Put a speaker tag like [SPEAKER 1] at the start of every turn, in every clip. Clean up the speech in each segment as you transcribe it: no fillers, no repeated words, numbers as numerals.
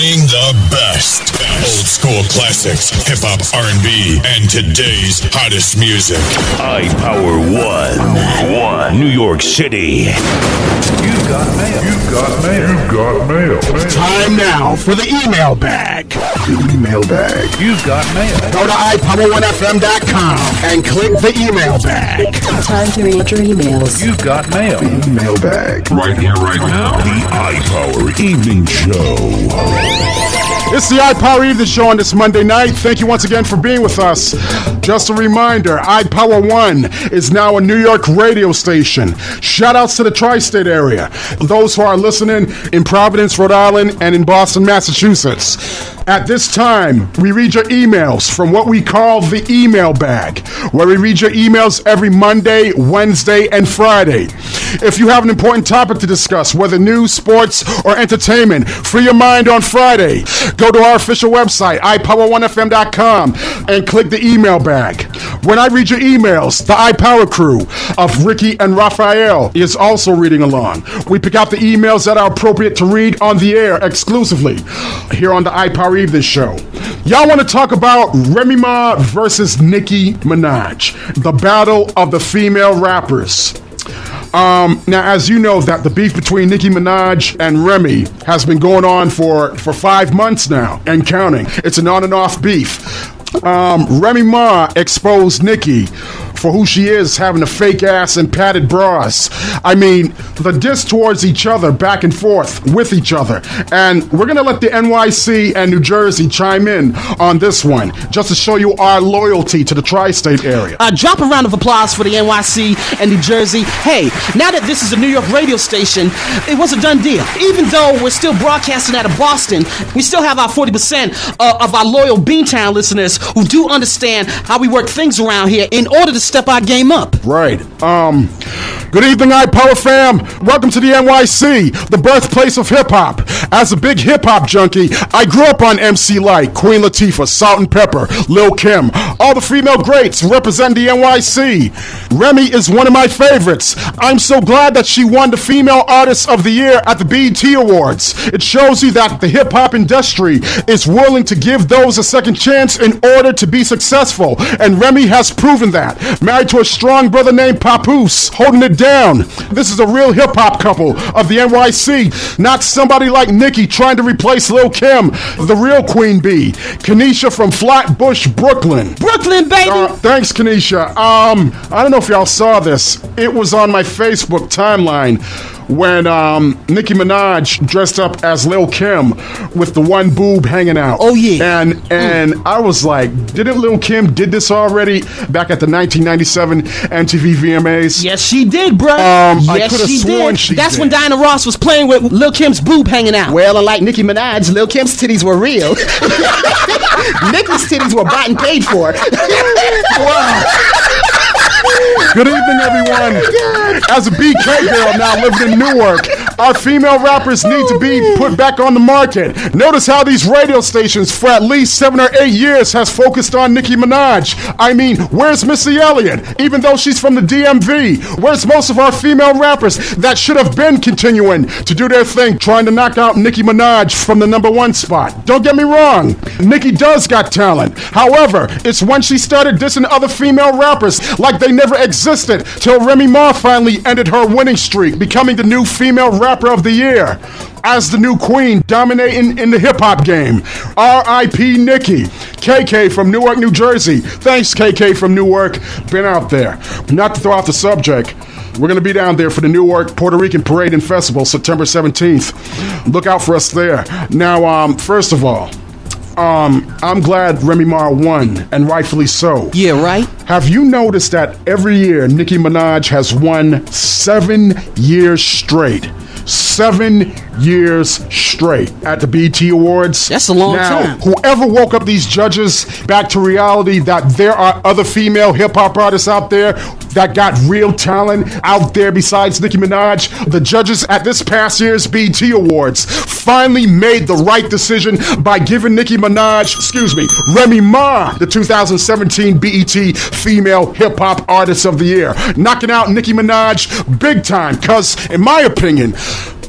[SPEAKER 1] Playing the best. Old school classics, hip-hop, R&B, and today's hottest music.
[SPEAKER 2] iPower 1, New York City.
[SPEAKER 3] You've got mail. You've got mail. You've got mail.
[SPEAKER 4] Time now for the email bag. The email bag.
[SPEAKER 3] You've got mail.
[SPEAKER 4] Go to iPower1FM.com and click the email bag.
[SPEAKER 5] Time to read your emails.
[SPEAKER 3] You've got mail.
[SPEAKER 4] The email bag.
[SPEAKER 1] Right here, right now.
[SPEAKER 2] The iPower Evening Show.
[SPEAKER 6] It's the iPower Evening Show on this Monday night. Thank you once again for being with us. Just a reminder, iPower 1 is now a New York radio station. Shout outs to the tri-state area. Those who are listening in Providence, Rhode Island, and in Boston, Massachusetts. At this time, we read your emails from what we call the email bag, where we read your emails every Monday, Wednesday, and Friday. If you have an important topic to discuss, whether news, sports, or entertainment, free your mind on Friday. Go to our official website, iPower1FM.com, and click the email bag. When I read your emails, the iPower crew of Ricky and Raphael is also reading along. We pick out the emails that are appropriate to read on the air exclusively here on the iPower Evening Show. Y'all want to talk about Remy Ma versus Nicki Minaj, the battle of the female rappers. Now, as you know, that the beef between Nicki Minaj and Remy has been going on for 5 months now and counting. It's an on and off beef. Remy Ma exposed Nicki for who she is, having a fake ass and padded bras. I mean, the diss towards each other, back and forth with each other. And we're going to let the NYC and New Jersey chime in on this one, just to show you our loyalty to the tri-state area.
[SPEAKER 7] Drop a round of applause for the NYC and New Jersey. Hey, now that this is a New York radio station, it was a done deal. Even though we're still broadcasting out of Boston, we still have our 40% of our loyal Beantown listeners who do understand how we work things around here in order to step our game up.
[SPEAKER 6] Right. Good evening, iPower fam. Welcome to the NYC, the birthplace of hip-hop. As a big hip-hop junkie, I grew up on MC Lyte, Queen Latifah, Salt and Pepper, Lil' Kim, all the female greats represent the NYC. Remy is one of my favorites. I'm so glad that she won the Female Artist of the Year at the BET Awards. It shows you that the hip-hop industry is willing to give those a second chance in order to be successful, and Remy has proven that. Married to a strong brother named Papoose, holding it down. This is a real hip-hop couple of the NYC, not somebody like Nicki trying to replace Lil' Kim, the real Queen Bee. Kanisha from Flatbush, Brooklyn.
[SPEAKER 7] Brooklyn, baby!
[SPEAKER 6] Thanks, Kanisha. I don't know if y'all saw this. It was on my Facebook timeline when Nicki Minaj dressed up as Lil' Kim with the one boob hanging out.
[SPEAKER 7] Oh, yeah.
[SPEAKER 6] And I was like, didn't Lil' Kim did this already back at the 1997 MTV VMAs?
[SPEAKER 7] Yes, she did, bro.
[SPEAKER 6] I could have sworn she did.
[SPEAKER 7] That's when Diana Ross was playing with Lil' Kim's boob hanging out.
[SPEAKER 8] Well, unlike Nicki Minaj, Lil' Kim's titties were real. Nicki's titties were bought and paid for.
[SPEAKER 6] Wow. Good evening, everyone. As a BK girl now living in Newark, our female rappers need to be put back on the market. Notice how these radio stations for at least 7 or 8 years has focused on Nicki Minaj. I mean, where's Missy Elliott? Even though she's from the DMV, where's most of our female rappers that should have been continuing to do their thing, trying to knock out Nicki Minaj from the #1 spot? Don't get me wrong, Nicki does got talent. However, it's when she started dissing other female rappers like they never existed till Remy Ma finally ended her winning streak, becoming the new female rapper of the year. As the new queen dominating in the hip-hop game. R.I.P. Nicki. KK from Newark, New Jersey. Thanks, KK from Newark. Been out there. Not to throw out the subject, we're going to be down there for the Newark Puerto Rican Parade and Festival, September 17th. Look out for us there. Now, first of all, I'm glad Remy Ma won, and rightfully so.
[SPEAKER 7] Yeah, right?
[SPEAKER 6] Have you noticed that every year Nicki Minaj has won 7 years straight? 7 years straight at the BET Awards.
[SPEAKER 7] That's a long time.
[SPEAKER 6] Whoever woke up these judges back to reality that there are other female hip-hop artists out there that got real talent out there besides Nicki Minaj, the judges at this past year's BET Awards finally made the right decision by giving Remy Ma, the 2017 BET Female Hip Hop Artist of the Year, knocking out Nicki Minaj big time, because in my opinion,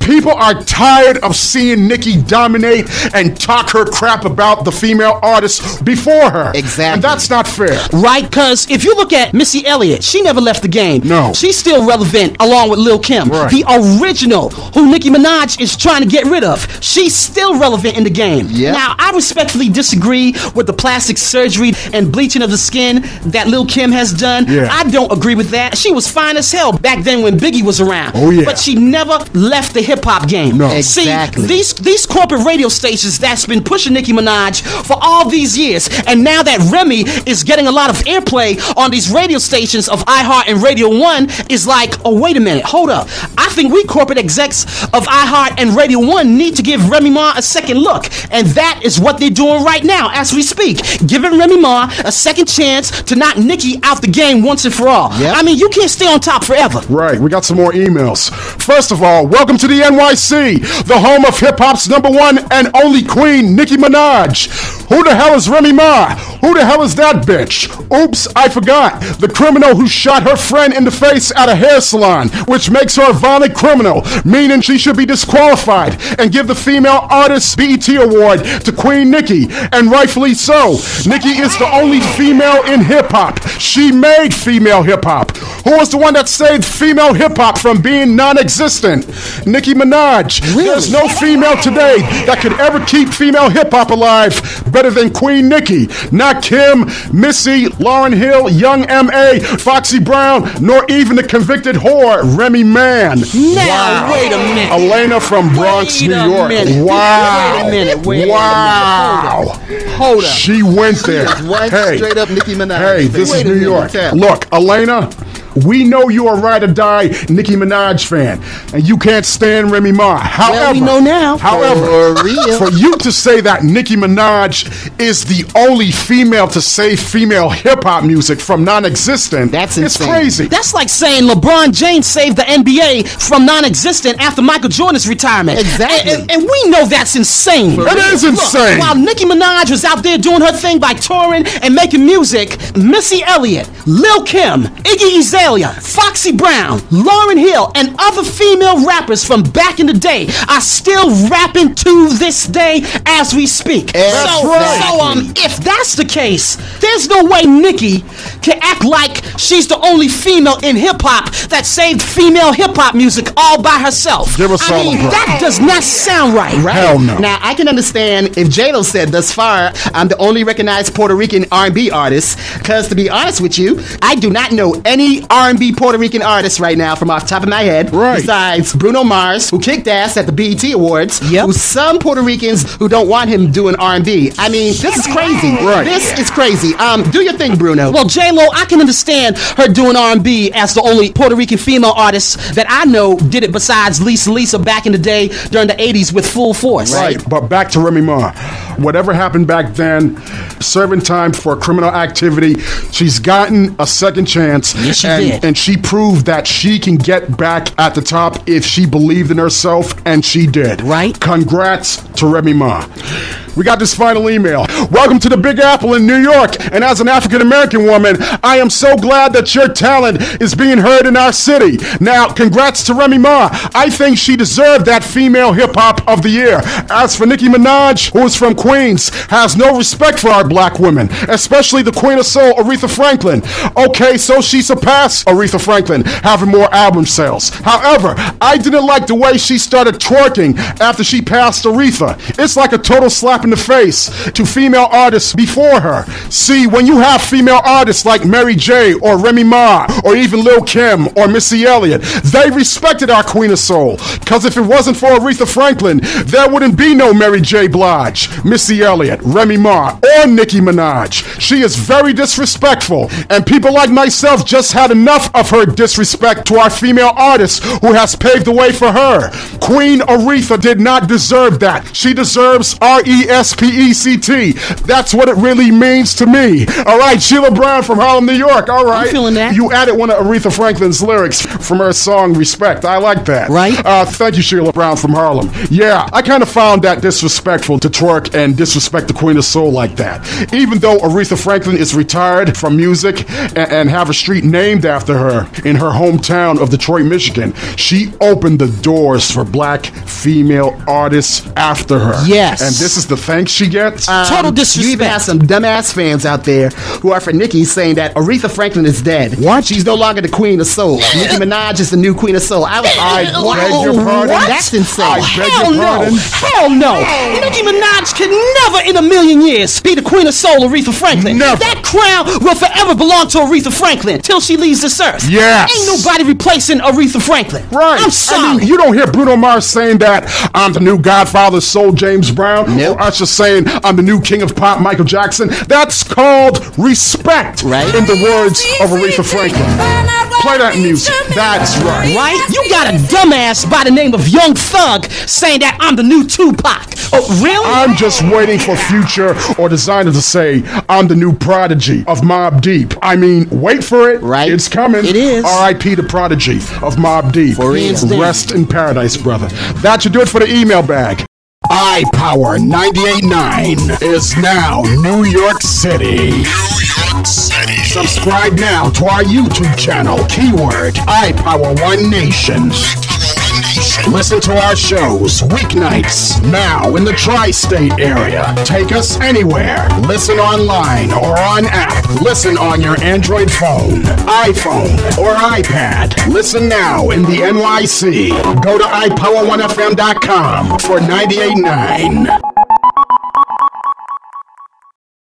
[SPEAKER 6] People are tired of seeing Nicki dominate and talk her crap about the female artists before her.
[SPEAKER 8] Exactly.
[SPEAKER 6] And that's not fair.
[SPEAKER 7] Right, because if you look at Missy Elliott, she never left the game.
[SPEAKER 6] No.
[SPEAKER 7] She's still relevant along with Lil' Kim.
[SPEAKER 6] Right.
[SPEAKER 7] The original, who Nicki Minaj is trying to get rid of. She's still relevant in the game.
[SPEAKER 8] Yep.
[SPEAKER 7] Now, I respectfully disagree with the plastic surgery and bleaching of the skin that Lil' Kim has done.
[SPEAKER 6] Yeah.
[SPEAKER 7] I don't agree with that. She was fine as hell back then when Biggie was around.
[SPEAKER 6] Oh, yeah.
[SPEAKER 7] But she never left the hip-hop game.
[SPEAKER 6] No.
[SPEAKER 8] Exactly.
[SPEAKER 7] See, these corporate radio stations that's been pushing Nicki Minaj for all these years, and now that Remy is getting a lot of airplay on these radio stations of iHeart and Radio 1, is like, oh, wait a minute, hold up. I think we corporate execs of iHeart and Radio 1 need to give Remy Ma a second look, and that is what they're doing right now as we speak, giving Remy Ma a second chance to knock Nicki out the game once and for all.
[SPEAKER 8] Yep.
[SPEAKER 7] I mean, you can't stay on top forever.
[SPEAKER 6] Right, we got some more emails. First of all, welcome to the NYC, the home of hip-hop's #1 and only queen, Nicki Minaj. Who the hell is Remy Ma? Who the hell is that bitch? Oops, I forgot. The criminal who shot her friend in the face at a hair salon, which makes her a violent criminal, meaning she should be disqualified, and give the Female Artist BET Award to Queen Nicki, and rightfully so. Nicki is the only female in hip-hop. She made female hip-hop. Who was the one that saved female hip-hop from being non-existent? Nicki Minaj. There's no female today that could ever keep female hip-hop alive better than Queen Nicki. Not Kim, Missy, Lauryn Hill, Young M.A., Foxy Brown, nor even the convicted whore, Remy Ma.
[SPEAKER 7] Now, wait a minute.
[SPEAKER 6] Elena from Bronx,
[SPEAKER 7] Wait
[SPEAKER 6] New
[SPEAKER 7] a
[SPEAKER 6] York.
[SPEAKER 7] minute.
[SPEAKER 6] Wow.
[SPEAKER 7] Wait a minute.
[SPEAKER 6] Wow.
[SPEAKER 7] Hold up.
[SPEAKER 6] She went there.
[SPEAKER 8] One straight up Nicki Minaj.
[SPEAKER 6] Hey, this
[SPEAKER 8] Wait
[SPEAKER 6] is
[SPEAKER 8] a
[SPEAKER 6] New
[SPEAKER 8] minute,
[SPEAKER 6] York.
[SPEAKER 8] tell.
[SPEAKER 6] Look, Elena, we know you're a ride or die Nicki Minaj fan, and you can't stand Remy Ma. However,
[SPEAKER 7] we know now.
[SPEAKER 6] However,
[SPEAKER 8] For real.
[SPEAKER 6] for you to say that Nicki Minaj is the only female to save female hip hop music from non-existent,
[SPEAKER 8] That's
[SPEAKER 6] it's
[SPEAKER 8] insane.
[SPEAKER 6] crazy.
[SPEAKER 7] That's like saying LeBron James saved the NBA from non-existent after Michael Jordan's retirement.
[SPEAKER 8] Exactly.
[SPEAKER 7] And we know that's insane.
[SPEAKER 6] It is insane.
[SPEAKER 7] While Nicki Minaj was out there doing her thing by touring and making music, Missy Elliott, Lil' Kim, Iggy Azalea, Foxy Brown, Lauryn Hill, and other female rappers from back in the day are still rapping to this day as we speak.
[SPEAKER 8] That's right.
[SPEAKER 7] If that's the case, there's no way Nicki can act like she's the only female in hip-hop that saved female hip-hop music all by herself.
[SPEAKER 6] Give us all a break.
[SPEAKER 7] That does not sound right.
[SPEAKER 6] Hell no.
[SPEAKER 8] Now, I can understand if J-Lo said thus far, I'm the only recognized Puerto Rican R&B artist, because to be honest with you, I do not know any R&B Puerto Rican artist right now from off the top of my head,
[SPEAKER 6] Right.
[SPEAKER 8] besides Bruno Mars, who kicked ass at the BET Awards,
[SPEAKER 7] Yep.
[SPEAKER 8] who's some Puerto Ricans who don't want him doing R&B. I mean, this is crazy.
[SPEAKER 6] Right.
[SPEAKER 8] This is crazy. Do your thing, Bruno.
[SPEAKER 7] Well, J-Lo, I can understand her doing R&B as the only Puerto Rican female artist that I know did it besides Lisa back in the day during the 80s with full force.
[SPEAKER 6] Right, but back to Remy Ma. Whatever happened back then, serving time for criminal activity, she's gotten a second chance.
[SPEAKER 7] Yes, she
[SPEAKER 6] and,
[SPEAKER 7] did.
[SPEAKER 6] and she proved that she can get back at the top if she believed in herself, and she did.
[SPEAKER 7] Right.
[SPEAKER 6] Congrats to Remy Ma. We got this final email. Welcome to the Big Apple in New York. And as an African-American woman, I am so glad that your talent is being heard in our city. Now, congrats to Remy Ma. I think she deserved that Female Hip Hop of the Year. As for Nicki Minaj, who is from Queens, has no respect for our black women, especially the Queen of Soul, Aretha Franklin. Okay, so she surpassed Aretha Franklin, having more album sales. However, I didn't like the way she started twerking after she passed Aretha. It's like a total slap in the face to female artists before her. See, when you have female artists like Mary J. or Remy Ma or even Lil' Kim or Missy Elliott, they respected our Queen of Soul. Because if it wasn't for Aretha Franklin, there wouldn't be no Mary J. Blige, Missy Elliott, Remy Ma, or Nicki Minaj. She is very disrespectful, and people like myself just had enough of her disrespect to our female artists who has paved the way for her. Queen Aretha did not deserve that. She deserves RESPECT. R-E-S-P-E-C-T. That's what it really means to me. All right, Sheila Brown from Harlem, New York. All right.
[SPEAKER 7] I'm feeling that.
[SPEAKER 6] You added one of Aretha Franklin's lyrics from her song Respect. I like that.
[SPEAKER 7] Right.
[SPEAKER 6] Thank you, Sheila Brown from Harlem. Yeah, I kind of found that disrespectful to twerk and disrespect the Queen of Soul like that. Even though Aretha Franklin is retired from music and have a street named after her in her hometown of Detroit, Michigan, she opened the doors for black female artists after her.
[SPEAKER 7] Yes.
[SPEAKER 6] And this is the thanks she gets?
[SPEAKER 7] Total disrespect.
[SPEAKER 8] You even have some dumbass fans out there who are for Nicki saying that Aretha Franklin is dead.
[SPEAKER 6] What?
[SPEAKER 8] She's no longer the Queen of Soul. Nicki Minaj is the new Queen of Soul. I beg
[SPEAKER 6] your pardon?
[SPEAKER 8] That's insane.
[SPEAKER 7] Hell no. Hell no. Nicki Minaj can never in a million years be the Queen of Soul, Aretha Franklin.
[SPEAKER 6] Never.
[SPEAKER 7] That crown will forever belong to Aretha Franklin till she leaves this earth.
[SPEAKER 6] Yes.
[SPEAKER 7] Ain't nobody replacing Aretha Franklin.
[SPEAKER 6] Right.
[SPEAKER 7] I'm sorry.
[SPEAKER 6] I mean, you don't hear Bruno Mars saying that I'm the new Godfather Soul James Brown.
[SPEAKER 8] Nope.
[SPEAKER 6] Or Usher saying I'm the new King of Pop Michael Jackson. That's called respect.
[SPEAKER 8] Right.
[SPEAKER 6] In the words of Aretha Franklin. Play that music. That's right.
[SPEAKER 7] Right? You got a dumbass by the name of Young Thug saying that I'm the new Tupac. Oh, really?
[SPEAKER 6] I'm just waiting for Future or Designer to say I'm the new Prodigy of Mobb Deep. I mean, wait for it.
[SPEAKER 8] Right.
[SPEAKER 6] It's coming.
[SPEAKER 7] It is.
[SPEAKER 6] R.I.P. the Prodigy of Mobb Deep.
[SPEAKER 8] For real.
[SPEAKER 6] Rest in paradise, brother. That should do it for the email bag.
[SPEAKER 4] iPower 98.9 is now New York City.
[SPEAKER 1] New York City.
[SPEAKER 4] Subscribe now to our YouTube channel. Keyword iPower One Nation. Listen to our shows weeknights now in the tri-state area. Take us anywhere. Listen online or on app. Listen on your Android phone, iPhone, or iPad. Listen now in the NYC. Go to iPower1FM.com for 98.9.